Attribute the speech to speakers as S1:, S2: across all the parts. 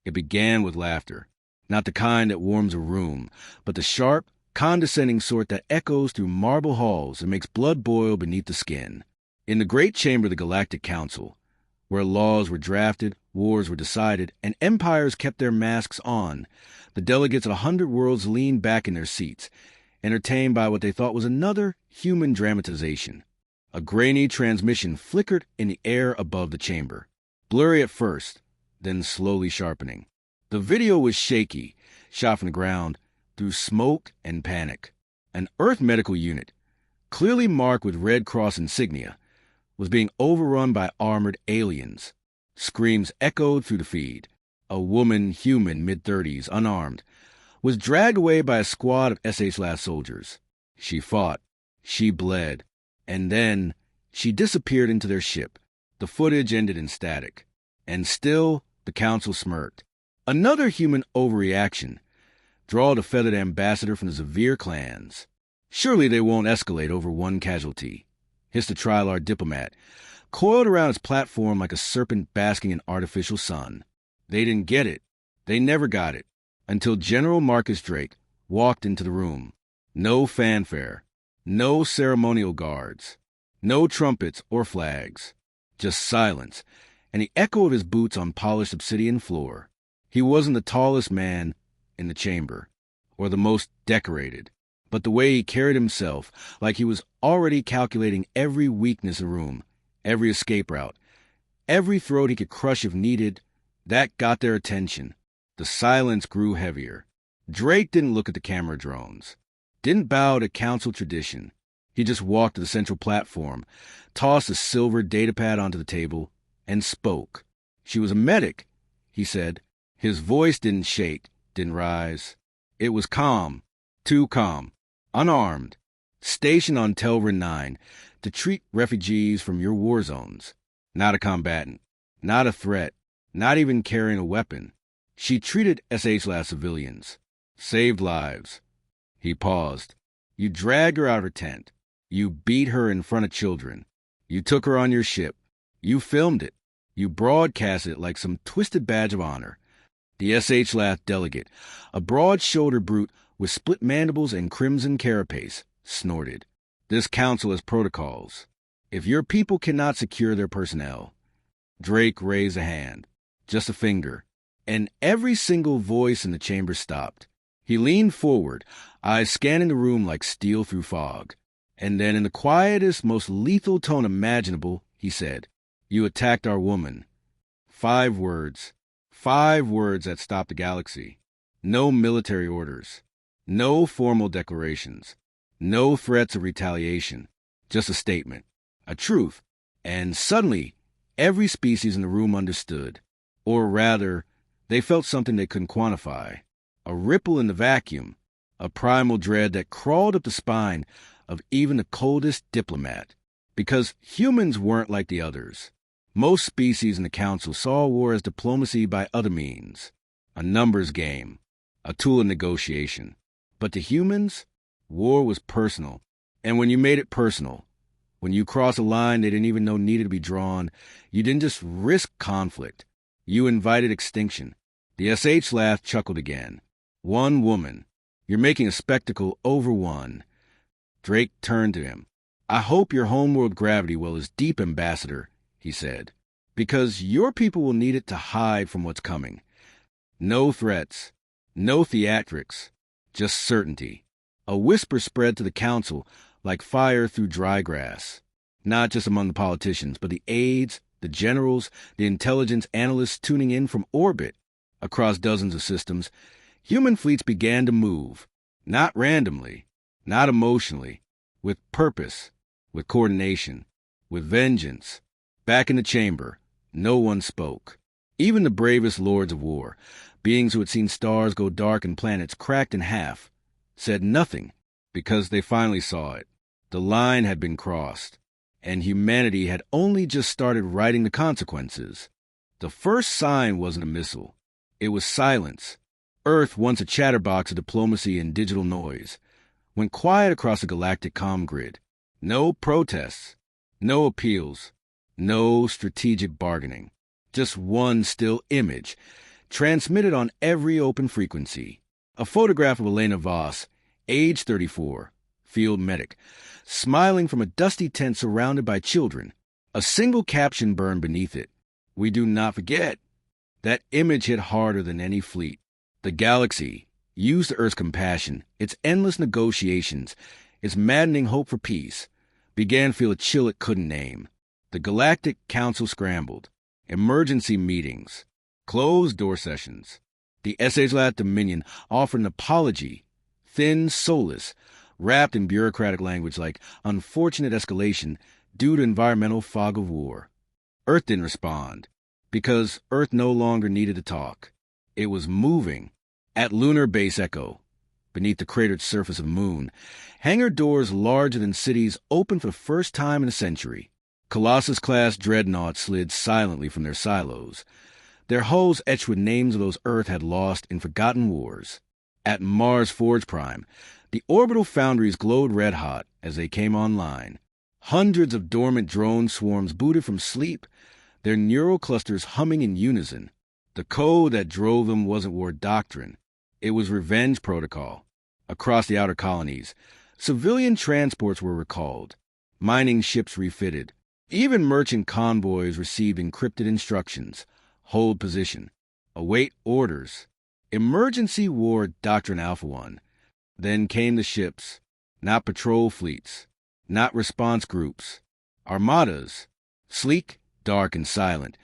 S1: It began with laughter, not the kind that warms a room, but the sharp, condescending sort that echoes through marble halls and makes blood boil beneath the skin. In the great chamber of the Galactic Council, where laws were drafted, wars were decided, and empires kept their masks on, the delegates of 100 worlds leaned back in their seats, entertained by what they thought was another human dramatization. A grainy transmission flickered in the air above the chamber, blurry at first, then slowly sharpening. The video was shaky, shot from the ground, through smoke and panic. An Earth medical unit, clearly marked with Red Cross insignia, was being overrun by armored aliens. Screams echoed through the feed. A woman, human, mid-30s, unarmed, was dragged away by a squad of SH soldiers. She fought. She bled. And then she disappeared into their ship. The footage ended in static. And still, the council smirked. Another human overreaction. Drawled a feathered ambassador from the Zavir clans. Surely they won't escalate over one casualty, hissed a Trilar diplomat, coiled around its platform like a serpent basking in artificial sun. They didn't get it. They never got it, until General Marcus Drake walked into the room. No fanfare, no ceremonial guards, no trumpets or flags, just silence, and the echo of his boots on polished obsidian floor. He wasn't the tallest man in the chamber, or the most decorated, but the way he carried himself, like he was already calculating every weakness in the room, every escape route, every throat he could crush if needed, that got their attention. The silence grew heavier. Drake didn't look at the camera drones, didn't bow to council tradition. He just walked to the central platform, tossed a silver datapad onto the table, and spoke. She was a medic, he said. His voice didn't shake, didn't rise. It was calm, too calm, unarmed, stationed on Telvin 9 to treat refugees from your war zones. Not a combatant, not a threat, not even carrying a weapon. She treated SH civilians, saved lives. He paused. You dragged her out of her tent. You beat her in front of children. You took her on your ship. You filmed it. You broadcasted it like some twisted badge of honor. The SH delegate, a broad-shouldered brute with split mandibles and crimson carapace, snorted. This council has protocols. If your people cannot secure their personnel. Drake raised a hand, just a finger, and every single voice in the chamber stopped. He leaned forward, eyes scanning the room like steel through fog. And then in the quietest, most lethal tone imaginable, he said, You attacked our woman. 5 words. 5 words that stopped the galaxy. No military orders. No formal declarations. No threats of retaliation. Just a statement. A truth. And suddenly, every species in the room understood. Or rather, they felt something they couldn't quantify. A ripple in the vacuum. A primal dread that crawled up the spine of even the coldest diplomat. Because humans weren't like the others. Most species in the council saw war as diplomacy by other means, a numbers game, a tool of negotiation. But to humans, war was personal. And when you made it personal, when you crossed a line they didn't even know needed to be drawn, you didn't just risk conflict. You invited extinction. The SH chuckled again. One woman. You're making a spectacle over one. Drake turned to him. I hope your homeworld gravity well is deep, Ambassador, he said, because your people will need it to hide from what's coming. No threats, no theatrics, just certainty. A whisper spread to the council like fire through dry grass, not just among the politicians, but the aides, the generals, the intelligence analysts tuning in from orbit. Across dozens of systems, human fleets began to move, not randomly, not emotionally, with purpose, with coordination, with vengeance. Back in the chamber, no one spoke. Even the bravest lords of war, beings who had seen stars go dark and planets cracked in half, said nothing because they finally saw it. The line had been crossed, and humanity had only just started writing the consequences. The first sign wasn't a missile. It was silence. Earth, once a chatterbox of diplomacy and digital noise, went quiet across the galactic comm grid. No protests, no appeals, no strategic bargaining. Just one still image, transmitted on every open frequency. A photograph of Elena Voss, age 34, field medic, smiling from a dusty tent surrounded by children. A single caption burned beneath it. "We do not forget." That image hit harder than any fleet. The galaxy, used to Earth's compassion, its endless negotiations, its maddening hope for peace, began to feel a chill it couldn't name. The Galactic Council scrambled. Emergency meetings. Closed-door sessions. The SH-Lat Dominion offered an apology, thin, soulless, wrapped in bureaucratic language like unfortunate escalation due to environmental fog of war. Earth didn't respond, because Earth no longer needed to talk. It was moving. At Lunar Base Echo, beneath the cratered surface of the moon, hangar doors larger than cities opened for the first time in a century. Colossus-class dreadnoughts slid silently from their silos, their hulls etched with names of those Earth had lost in forgotten wars. At Mars Forge Prime, the orbital foundries glowed red-hot as they came online. Hundreds of dormant drone swarms booted from sleep, their neural clusters humming in unison. The code that drove them wasn't war doctrine. It was revenge protocol. Across the outer colonies, civilian transports were recalled, mining ships refitted. Even merchant convoys received encrypted instructions. Hold position. Await orders. Emergency war doctrine Alpha 1. Then came the ships. Not patrol fleets. Not response groups. Armadas. Sleek, dark, and silent.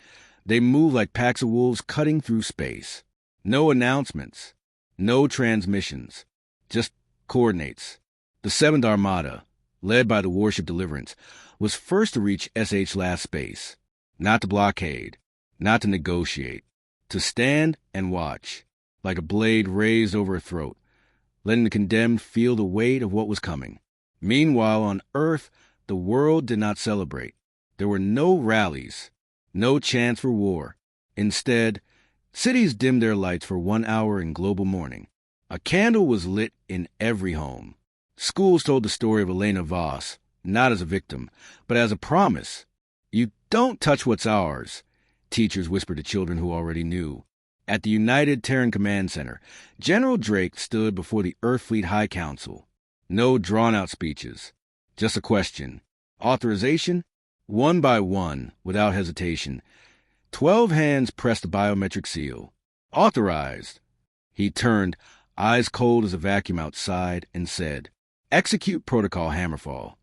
S1: They moved like packs of wolves cutting through space. No announcements. No transmissions. Just coordinates. The 7th Armada, led by the warship Deliverance, was first to reach SH-Last space. Not to blockade. Not to negotiate. To stand and watch, like a blade raised over a throat, letting the condemned feel the weight of what was coming. Meanwhile, on Earth, the world did not celebrate. There were no rallies, no chance for war. Instead, cities dimmed their lights for 1 hour in global mourning. A candle was lit in every home. Schools told the story of Elena Voss, not as a victim, but as a promise. "You don't touch what's ours," teachers whispered to children who already knew. At the United Terran Command Center, General Drake stood before the Earth Fleet High Council. No drawn-out speeches, just a question. Authorization? One by one, without hesitation. 12 hands pressed the biometric seal. Authorized. He turned, eyes cold as a vacuum outside, and said, "Execute Protocol Hammerfall."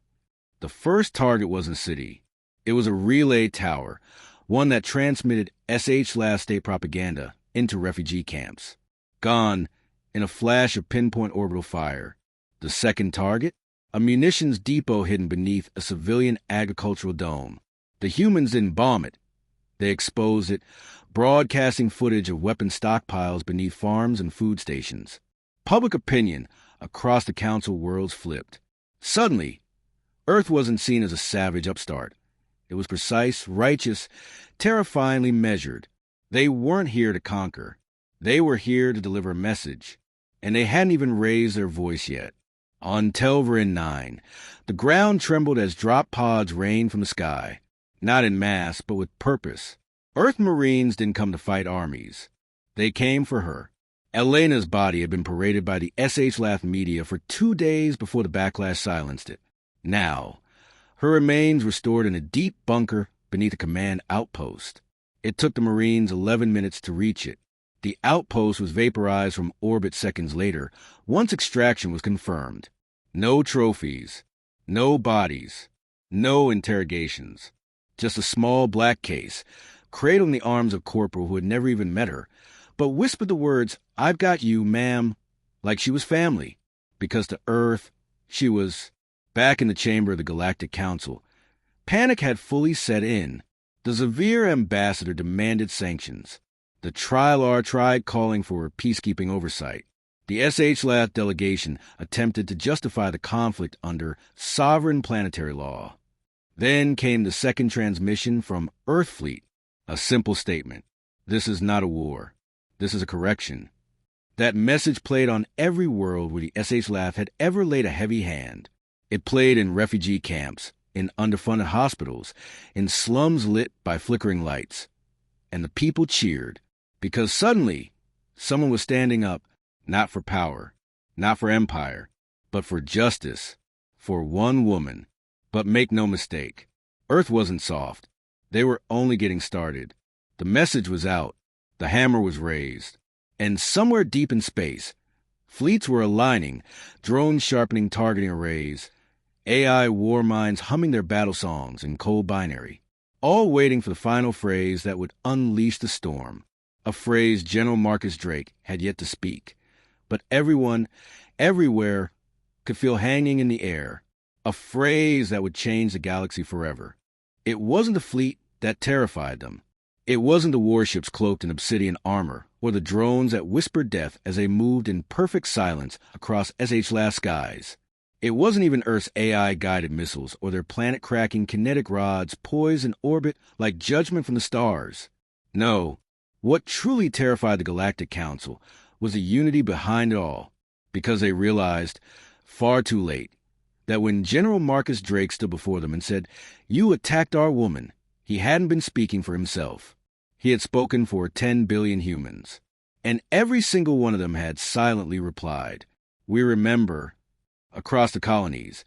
S1: The first target wasn't a city. It was a relay tower, one that transmitted SH-Last state propaganda into refugee camps. Gone in a flash of pinpoint orbital fire. The second target? A munitions depot hidden beneath a civilian agricultural dome. The humans didn't bomb it. They exposed it, broadcasting footage of weapon stockpiles beneath farms and food stations. Public opinion across the Council worlds flipped. Suddenly, Earth wasn't seen as a savage upstart. It was precise, righteous, terrifyingly measured. They weren't here to conquer. They were here to deliver a message. And they hadn't even raised their voice yet. On Telverin 9, the ground trembled as drop pods rained from the sky. Not in mass, but with purpose. Earth Marines didn't come to fight armies. They came for her. Elena's body had been paraded by the SH-Last media for 2 days before the backlash silenced it. Now, her remains were stored in a deep bunker beneath a command outpost. It took the Marines 11 minutes to reach it. The outpost was vaporized from orbit seconds later, once extraction was confirmed. No trophies, no bodies, no interrogations. Just a small black case, cradled in the arms of a corporal who had never even met her, but whispered the words, "I've got you, ma'am," like she was family. Because to Earth, she was back in the chamber of the Galactic Council. Panic had fully set in. The Zavir ambassador demanded sanctions. The Trilar tried calling for peacekeeping oversight. The SH-Last delegation attempted to justify the conflict under sovereign planetary law. Then came the second transmission from Earth Fleet, a simple statement. This is not a war. This is a correction. That message played on every world where the SH-Last had ever laid a heavy hand. It played in refugee camps, in underfunded hospitals, in slums lit by flickering lights. And the people cheered. Because suddenly, someone was standing up, not for power, not for empire, but for justice, for one woman. But make no mistake, Earth wasn't soft. They were only getting started. The message was out. The hammer was raised. And somewhere deep in space, fleets were aligning, drones sharpening targeting arrays, AI war minds humming their battle songs in cold binary, all waiting for the final phrase that would unleash the storm, a phrase General Marcus Drake had yet to speak. But everyone, everywhere, could feel hanging in the air, a phrase that would change the galaxy forever. It wasn't the fleet that terrified them. It wasn't the warships cloaked in obsidian armor or the drones that whispered death as they moved in perfect silence across SH-last skies. It wasn't even Earth's AI-guided missiles or their planet-cracking kinetic rods poised in orbit like judgment from the stars. No, what truly terrified the Galactic Council was the unity behind it all, because they realized, far too late, that when General Marcus Drake stood before them and said, "You attacked our woman," he hadn't been speaking for himself. He had spoken for 10 billion humans. And every single one of them had silently replied, "We remember." Across the colonies,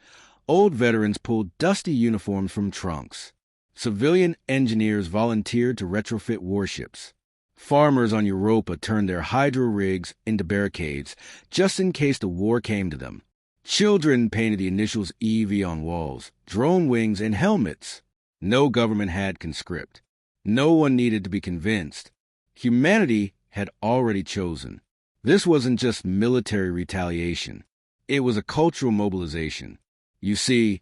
S1: old veterans pulled dusty uniforms from trunks. Civilian engineers volunteered to retrofit warships. Farmers on Europa turned their hydro rigs into barricades just in case the war came to them. Children painted the initials EV on walls, drone wings, and helmets. No government had conscript. No one needed to be convinced. Humanity had already chosen. This wasn't just military retaliation. It was a cultural mobilization. You see,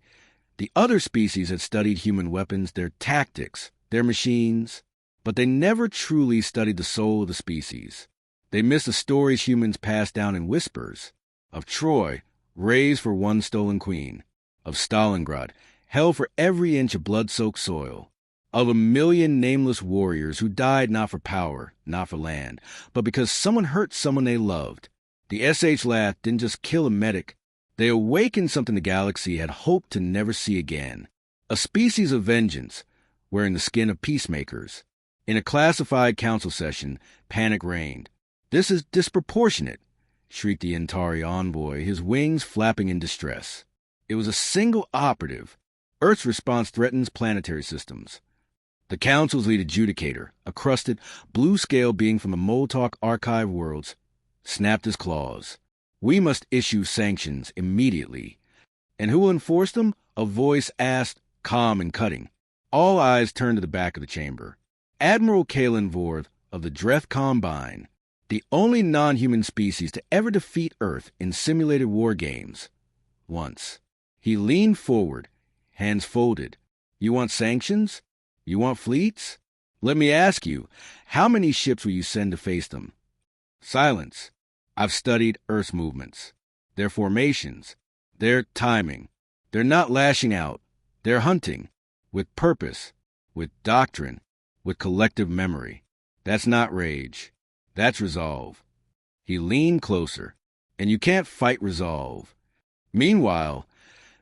S1: the other species had studied human weapons, their tactics, their machines, but they never truly studied the soul of the species. They missed the stories humans passed down in whispers, of Troy, raised for one stolen queen, of Stalingrad, held for every inch of blood-soaked soil, of a million nameless warriors who died not for power, not for land, but because someone hurt someone they loved. The SH Lath didn't just kill a medic, they awakened something the galaxy had hoped to never see again. A species of vengeance, wearing the skin of peacemakers. In a classified council session, panic reigned. "This is disproportionate," shrieked the Antari envoy, his wings flapping in distress. It was a single operative. Earth's response threatens planetary systems. The Council's lead adjudicator, a crusted, blue-scale being from the Moltalk archive worlds, snapped his claws. "We must issue sanctions immediately." And who will enforce them? A voice asked, calm and cutting. All eyes turned to the back of the chamber. Admiral Kaelin Vorth of the Dreth Combine, the only non-human species to ever defeat Earth in simulated war games. Once. He leaned forward, hands folded. "You want sanctions? You want fleets? Let me ask you, how many ships will you send to face them?" Silence. "I've studied Earth's movements, their formations, their timing. They're not lashing out. They're hunting, with purpose, with doctrine, with collective memory. That's not rage. That's resolve." He leaned closer. And you can't fight resolve. Meanwhile,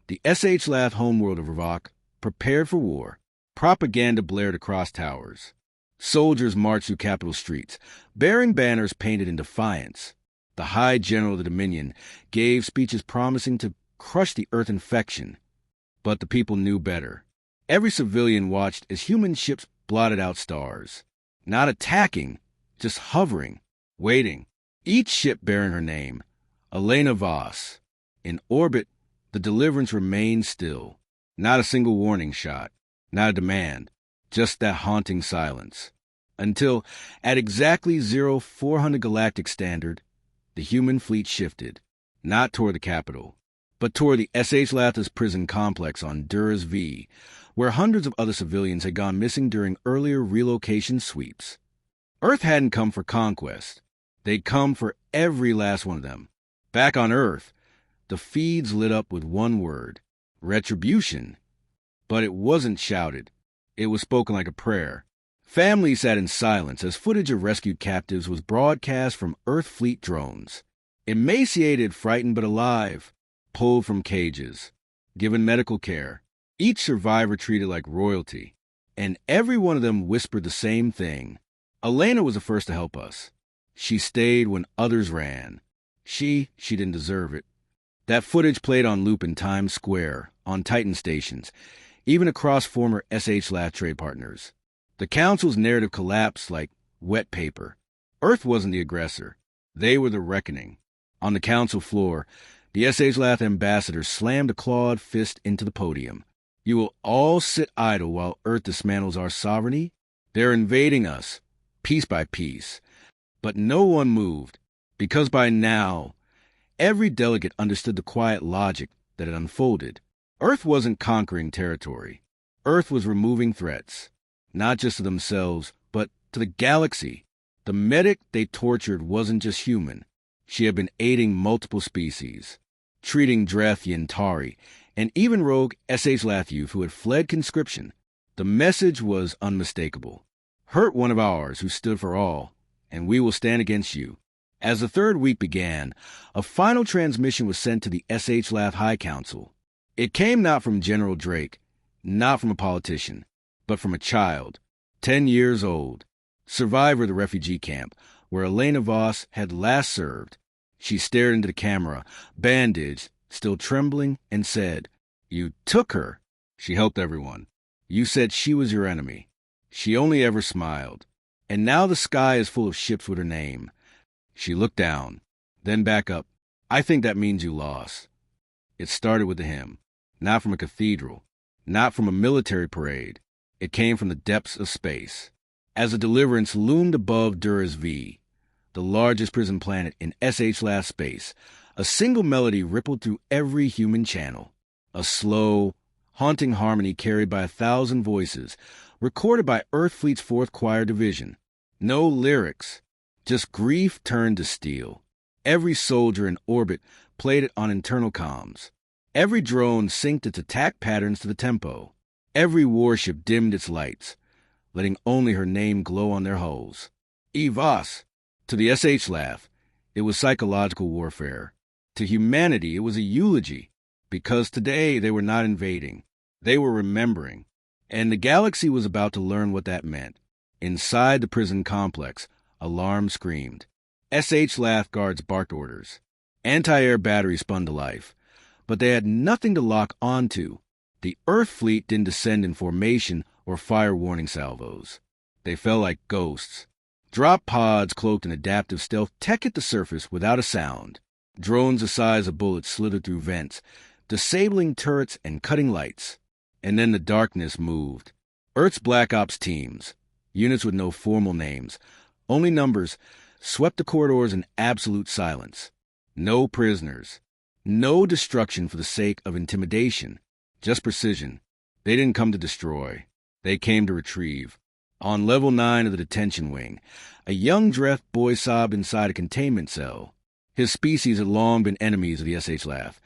S1: the SH Lath homeworld of Ravok prepared for war. Propaganda blared across towers. Soldiers marched through capital streets, bearing banners painted in defiance. The High General of the Dominion gave speeches promising to crush the Earth infection. But the people knew better. Every civilian watched as human ships blotted out stars. Not attacking, just hovering, waiting. Each ship bearing her name, Elena Voss. In orbit, the Deliverance remained still. Not a single warning shot. Not a demand. Just that haunting silence. Until, at exactly 0400 Galactic Standard, the human fleet shifted. Not toward the capital, but toward the SH Lath's prison complex on Duras V, where hundreds of other civilians had gone missing during earlier relocation sweeps. Earth hadn't come for conquest. They'd come for every last one of them. Back on Earth, the feeds lit up with one word: retribution. But it wasn't shouted. It was spoken like a prayer. Families sat in silence as footage of rescued captives was broadcast from Earth fleet drones. Emaciated, frightened but alive, pulled from cages, given medical care. Each survivor treated like royalty. And every one of them whispered the same thing: Elena was the first to help us. She stayed when others ran. She didn't deserve it. That footage played on loop in Times Square, on Titan stations, even across former SH-Lath trade partners. The Council's narrative collapsed like wet paper. Earth wasn't the aggressor. They were the reckoning. On the Council floor, the SH-Lath ambassador slammed a clawed fist into the podium. You will all sit idle while Earth dismantles our sovereignty? They're invading us, piece by piece. But no one moved, because by now, every delegate understood the quiet logic that had unfolded. Earth wasn't conquering territory. Earth was removing threats, not just to themselves, but to the galaxy. The medic they tortured wasn't just human. She had been aiding multiple species, treating Dreth Yintari, and even rogue SH-Lath youth who had fled conscription. The message was unmistakable. Hurt one of ours who stood for all, and we will stand against you. As the third week began, a final transmission was sent to the SH-Lath High Council. It came not from General Drake, not from a politician, but from a child, 10 years old, survivor of the refugee camp, where Elena Voss had last served. She stared into the camera, bandaged, still trembling, and said, "You took her." She helped everyone. You said she was your enemy. She only ever smiled. And now the sky is full of ships with her name. She looked down, then back up. I think that means you lost. It started with a hymn, not from a cathedral, not from a military parade. It came from the depths of space. As the deliverance loomed above Duras V, the largest prison planet in SH-Lath space, a single melody rippled through every human channel. A slow, haunting harmony carried by 1,000 voices, recorded by Earth Fleet's 4th Choir Division. No lyrics, just grief turned to steel. Every soldier in orbit played it on internal comms. Every drone synced its attack patterns to the tempo. Every warship dimmed its lights, letting only her name glow on their hulls. Evas. To the SH-Lath, it was psychological warfare. To humanity, it was a eulogy, because today they were not invading. They were remembering. And the galaxy was about to learn what that meant. Inside the prison complex, alarm screamed. SH-Lath guards barked orders. Anti-air batteries spun to life. But they had nothing to lock onto. The Earth fleet didn't descend in formation or fire warning salvos. They fell like ghosts. Drop pods cloaked in adaptive stealth tech hit the surface without a sound. Drones the size of bullets slithered through vents, disabling turrets and cutting lights. And then the darkness moved. Earth's Black Ops teams, units with no formal names, only numbers, swept the corridors in absolute silence. No prisoners. No destruction for the sake of intimidation. Just precision. They didn't come to destroy. They came to retrieve. On level 9 of the detention wing, a young Dreth boy sobbed inside a containment cell. His species had long been enemies of the SH-Lath,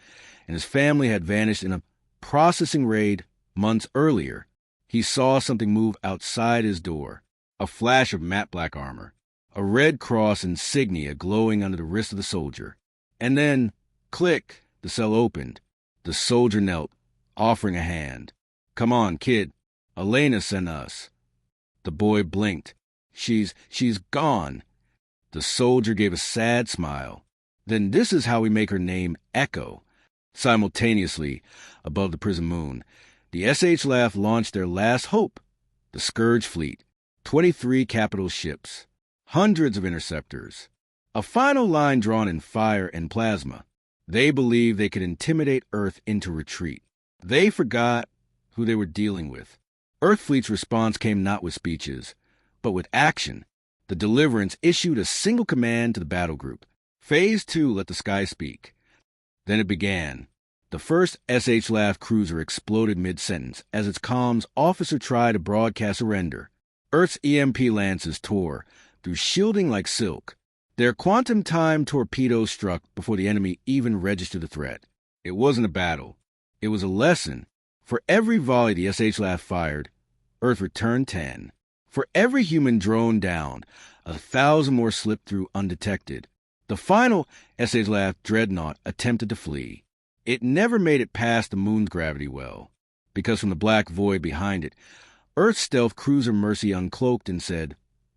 S1: and his family had vanished in a processing raid months earlier. He saw something move outside his door, a flash of matte black armor, a Red Cross insignia glowing under the wrist of the soldier. And then, click, the cell opened. The soldier knelt, offering a hand. "Come on, kid. Elena sent us." The boy blinked. She's gone." The soldier gave a sad smile. "Then this is how we make her name echo." Simultaneously, above the prison moon, the SH-Lath launched their last hope, the Scourge fleet, 23 capital ships, hundreds of interceptors, a final line drawn in fire and plasma. They believed they could intimidate Earth into retreat. They forgot who they were dealing with. Earth Fleet's response came not with speeches, but with action. The Deliverance issued a single command to the battle group. Phase 2 let the sky speak. Then it began. The first SH-Lath cruiser exploded mid-sentence as its comms officer tried to broadcast surrender. Earth's EMP lances tore through shielding like silk. Their quantum time torpedoes struck before the enemy even registered the threat. It wasn't a battle. It was a lesson. For every volley the SH-Lath fired, Earth returned 10. For every human drone down, 1,000 more slipped through undetected. The final SH-Lath dreadnought attempted to flee. It never made it past the moon's gravity well, because from the black void behind it, Earth's stealth cruiser Mercy uncloaked and said,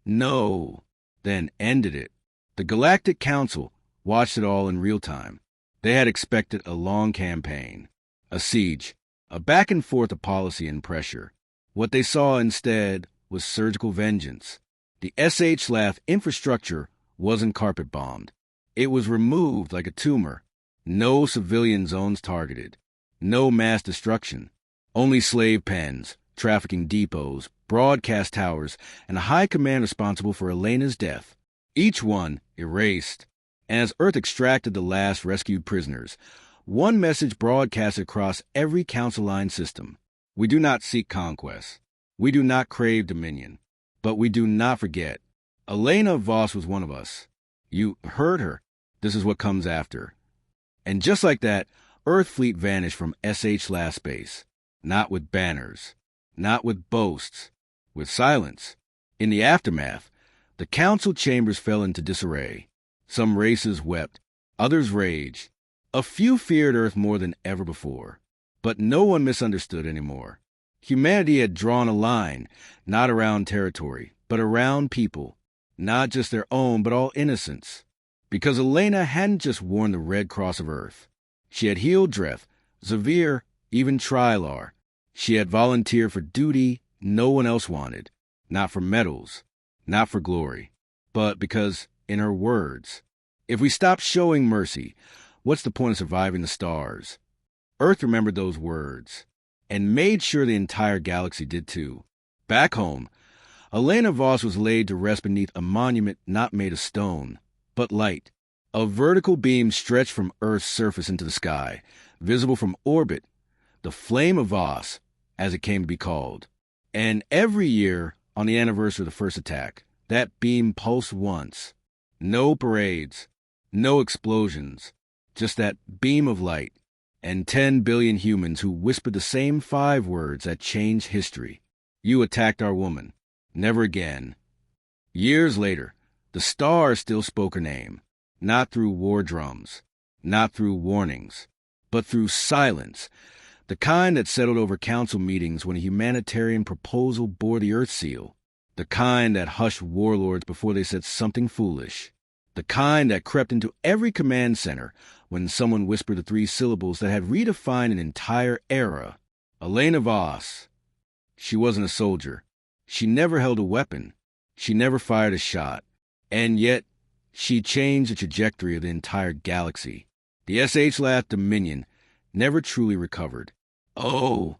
S1: No, then ended it. The Galactic Council watched it all in real time. They had expected a long campaign, a siege, a back and forth of policy and pressure. What they saw instead was surgical vengeance. The SH-LAF infrastructure wasn't carpet bombed. It was removed like a tumor. No civilian zones targeted. No mass destruction. Only slave pens, trafficking depots, broadcast towers, and a high command responsible for Elena's death. Each one erased. And as Earth extracted the last rescued prisoners, one message broadcast across every council line system. We do not seek conquest. We do not crave dominion. But we do not forget. Elena Voss was one of us. You heard her. This is what comes after. And just like that, Earth fleet vanished from SH-LAF space. Not with banners. Not with boasts. With silence. In the aftermath, the council chambers fell into disarray. Some races wept. Others raged. A few feared Earth more than ever before. But no one misunderstood anymore. Humanity had drawn a line, not around territory, but around people. Not just their own, but all innocents. Because Elena hadn't just worn the Red Cross of Earth. She had healed Dreth, Zavir, even Trilar. She had volunteered for duty no one else wanted. Not for medals, not for glory, but because, in her words, if we stop showing mercy, what's the point of surviving the stars? Earth remembered those words, and made sure the entire galaxy did too. Back home, Elena Voss was laid to rest beneath a monument not made of stone, but light. A vertical beam stretched from Earth's surface into the sky, visible from orbit, the Flame of Voss, as it came to be called. And every year, on the anniversary of the first attack, that beam pulsed once. No parades, no explosions, just that beam of light, and 10 billion humans who whispered the same 5 words that changed history. You attacked our woman. Never again. Years later, the stars still spoke her name, not through war drums, not through warnings, but through silence, the kind that settled over council meetings when a humanitarian proposal bore the Earth seal, the kind that hushed warlords before they said something foolish, the kind that crept into every command center when someone whispered the 3 syllables that had redefined an entire era. Elena Voss. She wasn't a soldier. She never held a weapon. She never fired a shot. And yet, she changed the trajectory of the entire galaxy. The SH-LAF Dominion never truly recovered. Oh,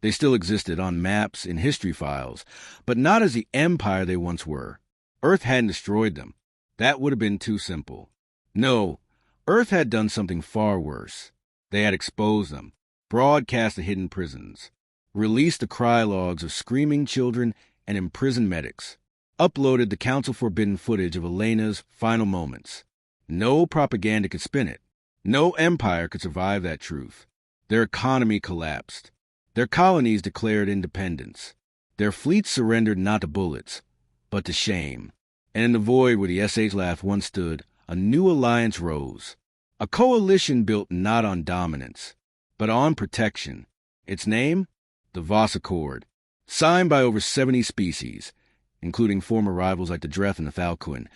S1: they still existed on maps, in history files, but not as the empire they once were. Earth hadn't destroyed them. That would have been too simple. No, Earth had done something far worse. They had exposed them, broadcast the hidden prisons, released the cry logs of screaming children and imprisoned medics, uploaded the council-forbidden footage of Elena's final moments. No propaganda could spin it. No empire could survive that truth. Their economy collapsed. Their colonies declared independence. Their fleets surrendered not to bullets, but to shame. And in the void where the SH-LAF once stood, a new alliance rose. A coalition built not on dominance, but on protection. Its name? The Voss Accord. Signed by over 70 species, including former rivals like the Dreth and the Thalquin.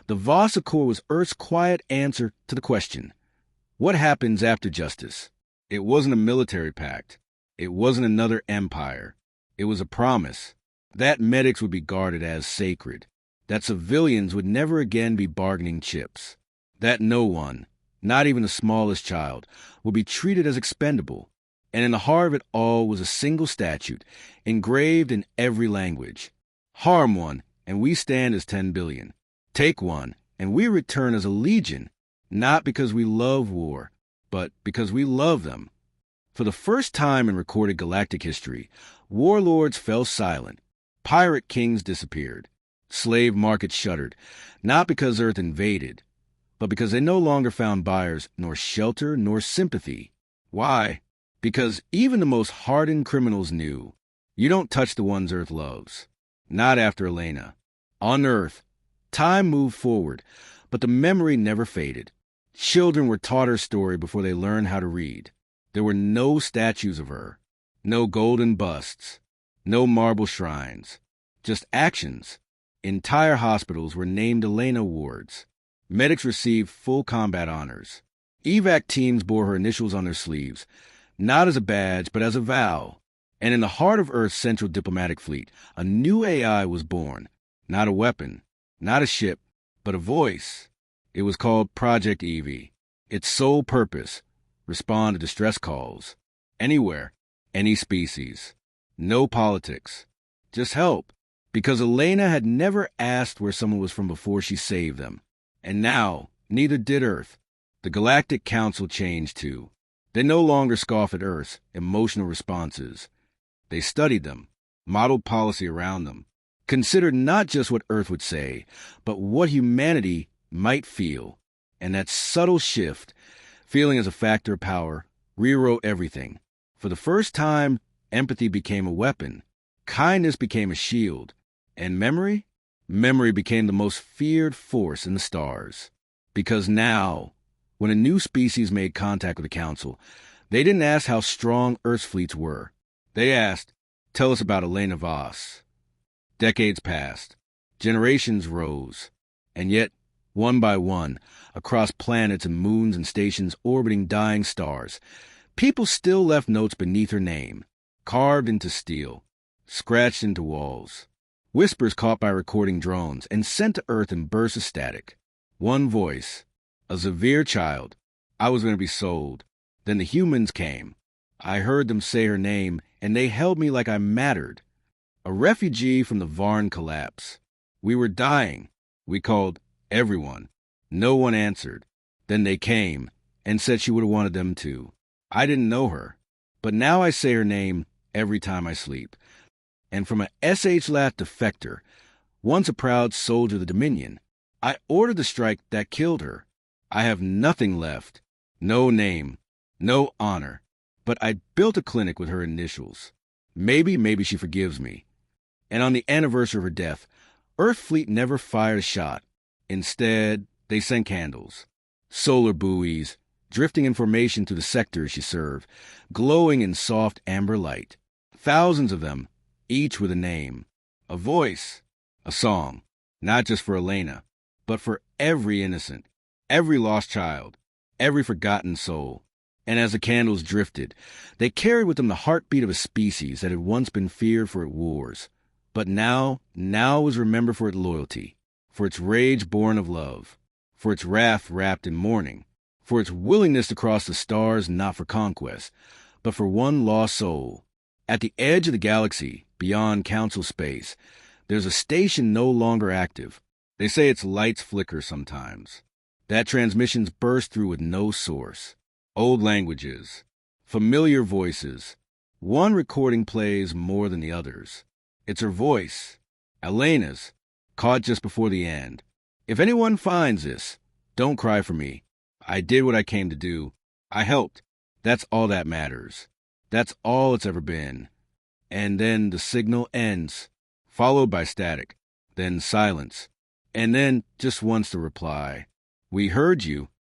S1: The Voss Accord was Earth's quiet answer to the question, what happens after justice? It wasn't a military pact. It wasn't another empire. It was a promise that medics would be guarded as sacred, that civilians would never again be bargaining chips, that no one, not even the smallest child, would be treated as expendable. And in the heart of it all was a single statute, engraved in every language. Harm one, and we stand as 10 billion. Take one, and we return as a legion, not because we love war, but because we love them. For the first time in recorded galactic history, warlords fell silent. Pirate kings disappeared. Slave markets shuttered, not because Earth invaded, but because they no longer found buyers, nor shelter, nor sympathy. Why? Because even the most hardened criminals knew, you don't touch the ones Earth loves. Not after Elena. On Earth, time moved forward, but the memory never faded. Children were taught her story before they learned how to read. There were no statues of her, no golden busts, no marble shrines, just actions. Entire hospitals were named Elena wards. Medics received full combat honors. Evac teams bore her initials on their sleeves, not as a badge, but as a vow. And in the heart of Earth's central diplomatic fleet, a new AI was born. Not a weapon, not a ship, but a voice. It was called Project Evie. Its sole purpose, respond to distress calls. Anywhere, any species. No politics. Just help. Because Elena had never asked where someone was from before she saved them. And now, neither did Earth. The Galactic Council changed too. They no longer scoff at Earth's emotional responses. They studied them, modeled policy around them, considered not just what Earth would say, but what humanity might feel. And that subtle shift, feeling as a factor of power, rewrote everything. For the first time, empathy became a weapon. Kindness became a shield. And memory? Memory became the most feared force in the stars. Because now, when a new species made contact with the Council, they didn't ask how strong Earth's fleets were. They asked, tell us about Elena Voss. Decades passed. Generations rose. And yet, one by one, across planets and moons and stations orbiting dying stars, people still left notes beneath her name, carved into steel, scratched into walls. Whispers caught by recording drones and sent to Earth in bursts of static. One voice. A severe child. I was going to be sold. Then the humans came. I heard them say her name, and they held me like I mattered. A refugee from the Varn collapse. We were dying. We called everyone. No one answered. Then they came and said she would have wanted them to. I didn't know her, but now I say her name every time I sleep. And from a SH Lat defector, once a proud soldier of the Dominion, I ordered the strike that killed her. I have nothing left. No name. No honor. But I built a clinic with her initials. Maybe she forgives me. And on the anniversary of her death, Earth Fleet never fired a shot. Instead, they sent candles. Solar buoys, drifting information to the sectors she served, glowing in soft amber light. Thousands of them, each with a name, a voice, a song, not just for Elena, but for every innocent, every lost child, every forgotten soul. And as the candles drifted, they carried with them the heartbeat of a species that had once been feared for its wars, but now was remembered for its loyalty, for its rage born of love, for its wrath wrapped in mourning, for its willingness to cross the stars not for conquest, but for one lost soul. At the edge of the galaxy, beyond Council space, there's a station no longer active. They say its lights flicker sometimes. That transmissions burst through with no source. Old languages, familiar voices. One recording plays more than the others. It's her voice, Elena's, caught just before the end. If anyone finds this, don't cry for me. I did what I came to do. I helped. That's all that matters. That's all it's ever been. And then the signal ends, followed by static, then silence, and then just once the reply. We heard you.